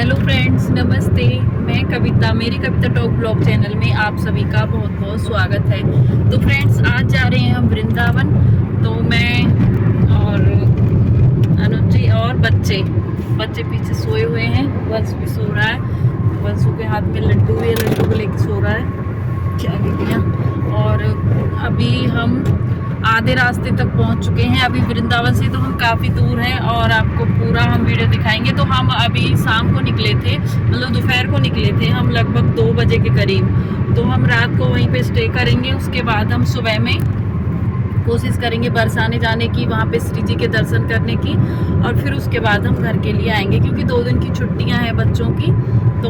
Hello friends, नमस्ते। मैं कविता, मेरी कविता टॉक ब्लॉग चैनल में आप सभी का बहुत बहुत स्वागत है। तो फ्रेंड्स, आज जा रहे हैं हम वृंदावन। तो मैं और अनुज जी और बच्चे पीछे सोए हुए हैं। वंश भी सो रहा है, वंशु के हाथ में लड्डू है, लड्डू को लेके सो रहा है। क्या गया। और अभी हम आधे रास्ते तक पहुंच चुके हैं। अभी वृंदावन से तो हम काफ़ी दूर हैं और आपको पूरा हम वीडियो दिखाएंगे। तो हम अभी शाम को निकले थे, मतलब दोपहर को निकले थे हम, लगभग 2 बजे के करीब। तो हम रात को वहीं पे स्टे करेंगे। उसके बाद हम सुबह में कोशिश करेंगे बरसाने जाने की, वहाँ पे श्री जी के दर्शन करने की, और फिर उसके बाद हम घर के लिए आएंगे, क्योंकि 2 दिन की छुट्टियाँ हैं बच्चों की। तो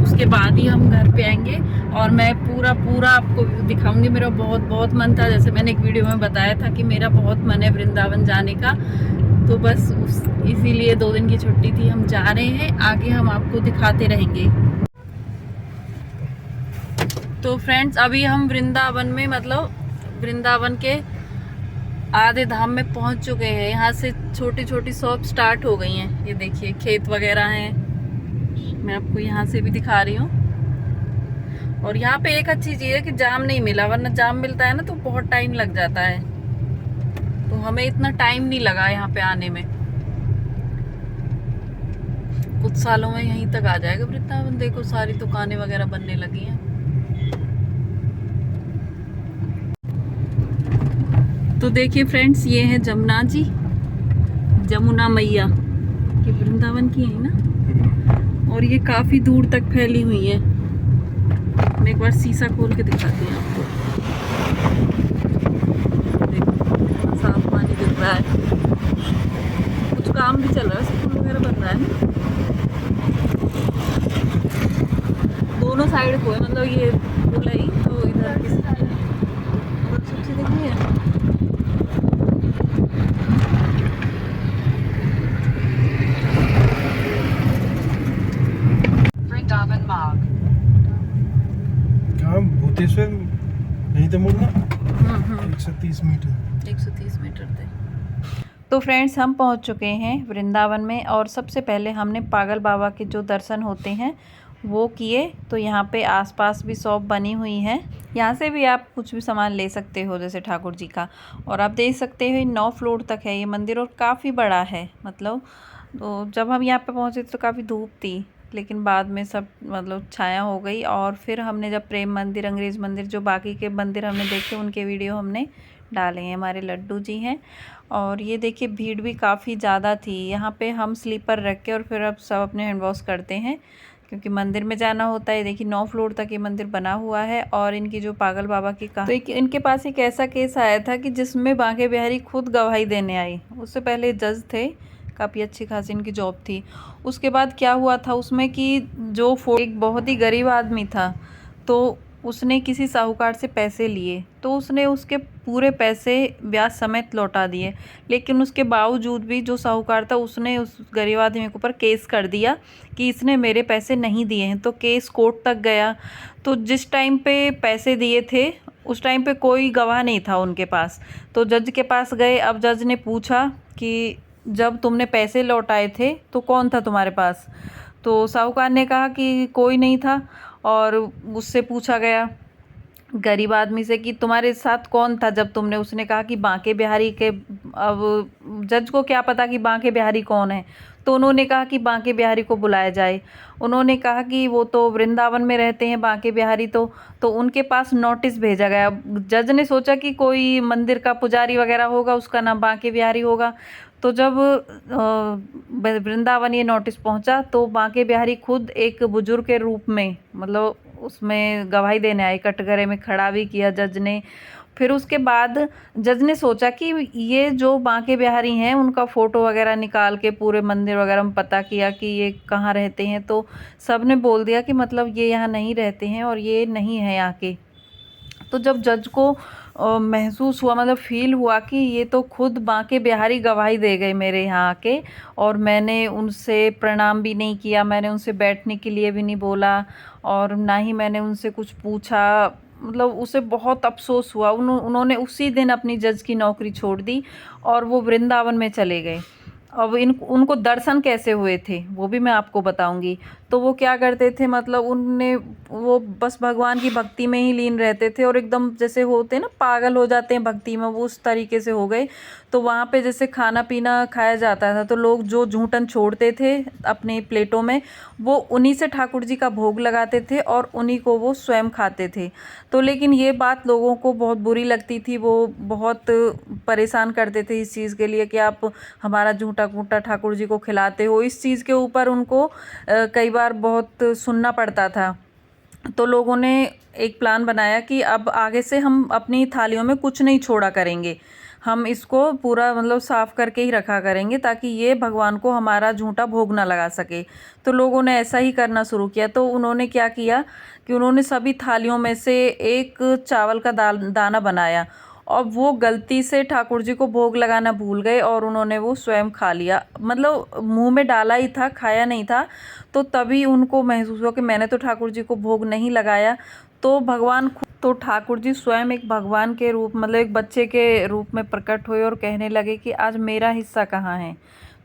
उसके बाद ही हम घर पे आएंगे और मैं पूरा आपको दिखाऊंगी। मेरा बहुत बहुत मन था, जैसे मैंने एक वीडियो में बताया था कि मेरा बहुत मन है वृंदावन जाने का। तो बस इसीलिए 2 दिन की छुट्टी थी, हम जा रहे हैं। आगे हम आपको दिखाते रहेंगे। तो फ्रेंड्स, अभी हम वृंदावन में, मतलब वृंदावन के आधे धाम में पहुंच चुके हैं। यहाँ से छोटी छोटी शॉप स्टार्ट हो गई हैं। ये देखिए, खेत वगैरह हैं। मैं आपको यहाँ से भी दिखा रही हूँ। और यहाँ पे एक अच्छी चीज़ है कि जाम नहीं मिला, वरना जाम मिलता है ना तो बहुत टाइम लग जाता है। तो हमें इतना टाइम नहीं लगा यहाँ पे आने में। कुछ सालों में यहीं तक आ जाएगा वृंदावन। देखो, सारी दुकानें वगैरह बनने लगी हैं। तो देखिए फ्रेंड्स, ये है जमुना जी, जमुना मैया कि वृंदावन की है ना। और ये काफी दूर तक फैली हुई है। मैं एक बार शीशा खोल के दिखाती हूँ आपको। देखो, साफ पानी गिर रहा है। कुछ काम भी चल रहा है, स्कूल वगैरह बन रहा है ना। दोनों साइड को है, मतलब ये पुल है ही, तो इधर सबसे देखिए। भूतेश्वर नहीं तो मुड़ना 130 मीटर थे। तो फ्रेंड्स, हम पहुंच चुके हैं वृंदावन में। और सबसे पहले हमने पागल बाबा के जो दर्शन होते हैं वो किए। तो यहाँ पे आसपास भी शॉप बनी हुई है, यहाँ से भी आप कुछ भी सामान ले सकते हो, जैसे ठाकुर जी का। और आप देख सकते हो 9 फ्लोर तक है ये मंदिर और काफ़ी बड़ा है। मतलब तो जब हम यहाँ पे पहुँचे तो काफ़ी धूप थी, लेकिन बाद में सब मतलब छाया हो गई। और फिर हमने जब प्रेम मंदिर, अंग्रेज मंदिर, जो बाकी के मंदिर हमने देखे उनके वीडियो हमने डाले हैं। हमारे लड्डू जी हैं। और ये देखिए, भीड़ भी काफ़ी ज़्यादा थी। यहाँ पे हम स्लीपर रख के और फिर अब सब अपने हैंड वॉश करते हैं, क्योंकि मंदिर में जाना होता है। देखिए, 9 फ्लोर तक ये मंदिर बना हुआ है। और इनकी जो पागल बाबा की कहानी, तो इनके पास एक ऐसा केस आया था कि जिसमें बांके बिहारी खुद गवाही देने आई। उससे पहले जज थे, काफ़ी अच्छी खासी इनकी जॉब थी। उसके बाद क्या हुआ था उसमें कि जो एक बहुत ही गरीब आदमी था, तो उसने किसी साहूकार से पैसे लिए, तो उसने उसके पूरे पैसे ब्याज समेत लौटा दिए। लेकिन उसके बावजूद भी जो साहूकार था उसने उस गरीब आदमी के ऊपर केस कर दिया कि इसने मेरे पैसे नहीं दिए हैं। तो केस कोर्ट तक गया। तो जिस टाइम पे पैसे दिए थे उस टाइम पे कोई गवाह नहीं था उनके पास। तो जज के पास गए। अब जज ने पूछा कि जब तुमने पैसे लौटाए थे तो कौन था तुम्हारे पास? तो साहूकार ने कहा कि कोई नहीं था। और उससे पूछा गया गरीब आदमी से कि तुम्हारे साथ कौन था जब तुमने, उसने कहा कि बांके बिहारी के। अब जज को क्या पता कि बांके बिहारी कौन है, तो उन्होंने कहा कि बांके बिहारी को बुलाया जाए। उन्होंने कहा कि वो तो वृंदावन में रहते हैं बांके बिहारी, तो उनके पास नोटिस भेजा गया। जज ने सोचा कि कोई मंदिर का पुजारी वगैरह होगा, उसका नाम बांके बिहारी होगा। तो जब वृंदावन ये नोटिस पहुंचा तो बांके बिहारी खुद एक बुजुर्ग के रूप में, मतलब उसमें गवाही देने आए। कटघरे में खड़ा भी किया जज ने। फिर उसके बाद जज ने सोचा कि ये जो बांके बिहारी हैं उनका फ़ोटो वगैरह निकाल के पूरे मंदिर वगैरह में पता किया कि ये कहाँ रहते हैं। तो सब ने बोल दिया कि मतलब ये यहाँ नहीं रहते हैं और ये नहीं है यहाँ के। तो जब जज को महसूस हुआ, मतलब फील हुआ कि ये तो खुद बांके बिहारी गवाही दे गए मेरे यहाँ आके, और मैंने उनसे प्रणाम भी नहीं किया, मैंने उनसे बैठने के लिए भी नहीं बोला, और ना ही मैंने उनसे कुछ पूछा। मतलब उसे बहुत अफसोस हुआ। उन्होंने उसी दिन अपनी जज की नौकरी छोड़ दी और वो वृंदावन में चले गए। अब उनको दर्शन कैसे हुए थे वो भी मैं आपको बताऊंगी। तो वो क्या करते थे, मतलब उनने वो बस भगवान की भक्ति में ही लीन रहते थे और एकदम जैसे होते हैं ना पागल हो जाते हैं भक्ति में, वो उस तरीके से हो गए। तो वहाँ पे जैसे खाना पीना खाया जाता था तो लोग जो जूठन छोड़ते थे अपनी प्लेटों में, वो उन्हीं से ठाकुर जी का भोग लगाते थे और उन्हीं को वो स्वयं खाते थे। तो लेकिन ये बात लोगों को बहुत बुरी लगती थी, वो बहुत परेशान करते थे इस चीज़ के लिए कि आप हमारा जूठा कूटा ठाकुर जी को खिलाते हो। इस चीज़ के ऊपर उनको कई बार बहुत सुनना पड़ता था। तो लोगों ने एक प्लान बनाया कि अब आगे से हम अपनी थालियों में कुछ नहीं छोड़ा करेंगे, हम इसको पूरा मतलब साफ़ करके ही रखा करेंगे ताकि ये भगवान को हमारा झूठा भोग ना लगा सके। तो लोगों ने ऐसा ही करना शुरू किया। तो उन्होंने क्या किया कि उन्होंने सभी थालियों में से एक चावल का दाना बनाया और वो गलती से ठाकुर जी को भोग लगाना भूल गए और उन्होंने वो स्वयं खा लिया। मतलब मुंह में डाला ही था, खाया नहीं था। तो तभी उनको महसूस हुआ कि मैंने तो ठाकुर जी को भोग नहीं लगाया। तो तो ठाकुर जी स्वयं एक भगवान के रूप, मतलब एक बच्चे के रूप में प्रकट हुए और कहने लगे कि आज मेरा हिस्सा कहाँ है,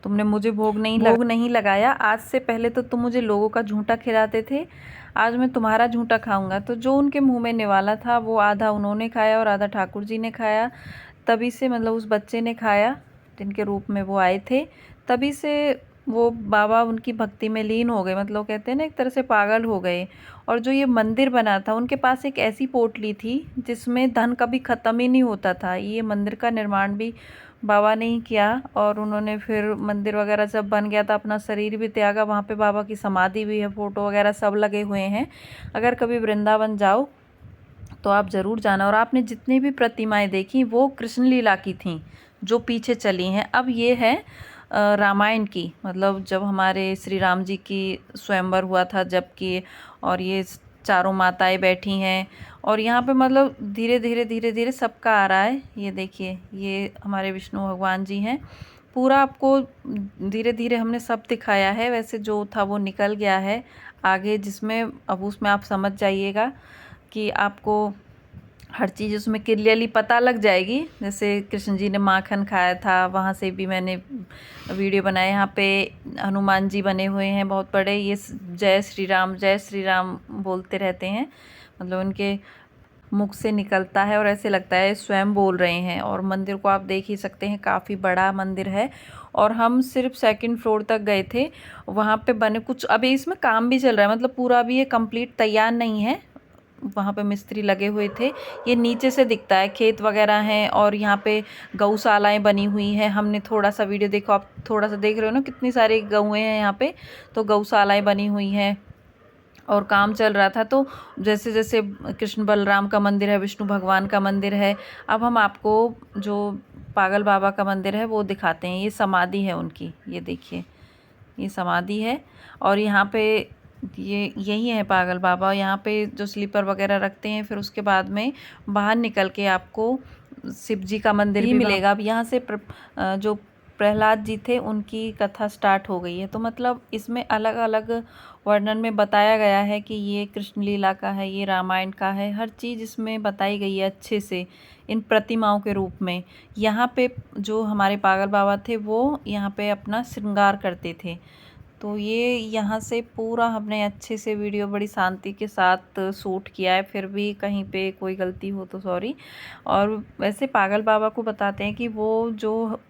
तुमने मुझे भोग नहीं लगाया। आज से पहले तो तुम मुझे लोगों का झूठा खिलाते थे, आज मैं तुम्हारा झूठा खाऊंगा। तो जो उनके मुंह में निवाला था वो आधा उन्होंने खाया और आधा ठाकुर जी ने खाया। तभी से मतलब उस बच्चे ने खाया जिनके रूप में वो आए थे। तभी से वो बाबा उनकी भक्ति में लीन हो गए, मतलब कहते हैं ना एक तरह से पागल हो गए। और जो ये मंदिर बना था उनके पास एक ऐसी पोटली थी जिसमें धन कभी ख़त्म ही नहीं होता था। ये मंदिर का निर्माण भी बाबा ने ही किया और उन्होंने फिर मंदिर वगैरह जब बन गया था अपना शरीर भी त्यागा। वहाँ पे बाबा की समाधि भी है, फ़ोटो वगैरह सब लगे हुए हैं। अगर कभी वृंदावन जाओ तो आप ज़रूर जाना। और आपने जितनी भी प्रतिमाएं देखी वो कृष्ण लीला की थी जो पीछे चली हैं। अब ये है रामायण की, मतलब जब हमारे श्री राम जी की स्वयंवर हुआ था जबकि, और ये चारों माताएं बैठी हैं और यहाँ पे मतलब धीरे धीरे सबका आ रहा है। ये देखिए ये हमारे विष्णु भगवान जी हैं। पूरा आपको धीरे धीरे हमने सब दिखाया है, वैसे जो था वो निकल गया है आगे, जिसमें अब उसमें आप समझ जाइएगा कि आपको हर चीज़ उसमें क्लियरली पता लग जाएगी। जैसे कृष्ण जी ने माखन खाया था, वहाँ से भी मैंने वीडियो बनाया। यहाँ पे हनुमान जी बने हुए हैं बहुत बड़े, ये जय श्री राम बोलते रहते हैं, मतलब उनके मुख से निकलता है और ऐसे लगता है स्वयं बोल रहे हैं। और मंदिर को आप देख ही सकते हैं, काफ़ी बड़ा मंदिर है। और हम सिर्फ सेकंड फ्लोर तक गए थे, वहाँ पे बने कुछ, अभी इसमें काम भी चल रहा है, मतलब पूरा अभी ये कंप्लीट तैयार नहीं है। वहाँ पे मिस्त्री लगे हुए थे। ये नीचे से दिखता है, खेत वगैरह हैं और यहाँ पे गौशालाएँ बनी हुई हैं। हमने थोड़ा सा वीडियो देखो, आप थोड़ा सा देख रहे हो ना कितनी सारी गौएँ हैं यहाँ पे, तो गौशालाएँ बनी हुई हैं और काम चल रहा था। तो जैसे जैसे कृष्ण बलराम का मंदिर है, विष्णु भगवान का मंदिर है। अब हम आपको जो पागल बाबा का मंदिर है वो दिखाते हैं। ये समाधि है उनकी, ये देखिए ये समाधि है। और यहाँ पे ये यही है पागल बाबा। यहाँ पे जो स्लीपर वगैरह रखते हैं, फिर उसके बाद में बाहर निकल के आपको शिव जी का मंदिर भी मिलेगा। अब यहाँ से जो प्रहलाद जी थे उनकी कथा स्टार्ट हो गई है। तो मतलब इसमें अलग अलग वर्णन में बताया गया है कि ये कृष्ण लीला का है, ये रामायण का है, हर चीज़ इसमें बताई गई है अच्छे से इन प्रतिमाओं के रूप में। यहाँ पे जो हमारे पागल बाबा थे वो यहाँ पे अपना श्रृंगार करते थे। तो ये यहाँ से पूरा हमने अच्छे से वीडियो बड़ी शांति के साथ शूट किया है, फिर भी कहीं पे कोई गलती हो तो सॉरी। और वैसे पागल बाबा को बताते हैं कि वो जो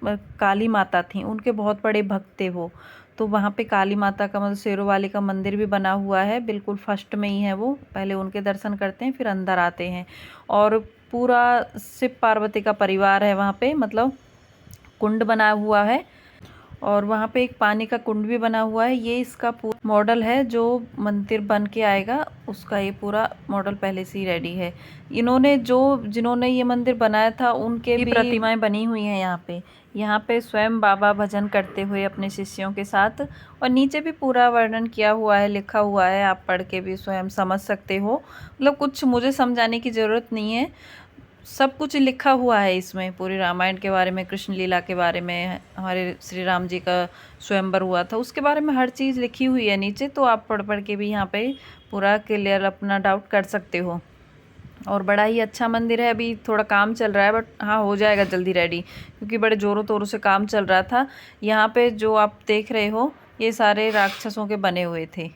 काली माता थी उनके बहुत बड़े भक्त थे वो। तो वहाँ पे काली माता का मतलब शेरों वाली का मंदिर भी बना हुआ है, बिल्कुल फर्स्ट में ही है वो। पहले उनके दर्शन करते हैं फिर अंदर आते हैं। और पूरा शिव पार्वती का परिवार है वहाँ पे, मतलब कुंड बना हुआ है और वहाँ पे एक पानी का कुंड भी बना हुआ है। ये इसका पूरा मॉडल है, जो मंदिर बन के आएगा उसका ये पूरा मॉडल पहले से ही रेडी है। इन्होंने जिन्होंने ये मंदिर बनाया था उनके भी प्रतिमाएं बनी हुई हैं यहाँ पे। यहाँ पे स्वयं बाबा भजन करते हुए अपने शिष्यों के साथ। और नीचे भी पूरा वर्णन किया हुआ है, लिखा हुआ है, आप पढ़ के भी स्वयं समझ सकते हो। मतलब कुछ मुझे समझाने की ज़रूरत नहीं है, सब कुछ लिखा हुआ है इसमें, पूरी रामायण के बारे में, कृष्ण लीला के बारे में, हमारे श्री राम जी का स्वयंवर हुआ था उसके बारे में हर चीज़ लिखी हुई है नीचे। तो आप पढ़ पढ़ के भी यहाँ पे पूरा क्लियर अपना डाउट कर सकते हो। और बड़ा ही अच्छा मंदिर है। अभी थोड़ा काम चल रहा है बट हाँ हो जाएगा जल्दी रेडी, क्योंकि बड़े ज़ोरों तोरों से काम चल रहा था। यहाँ पे जो आप देख रहे हो ये सारे राक्षसों के बने हुए थे।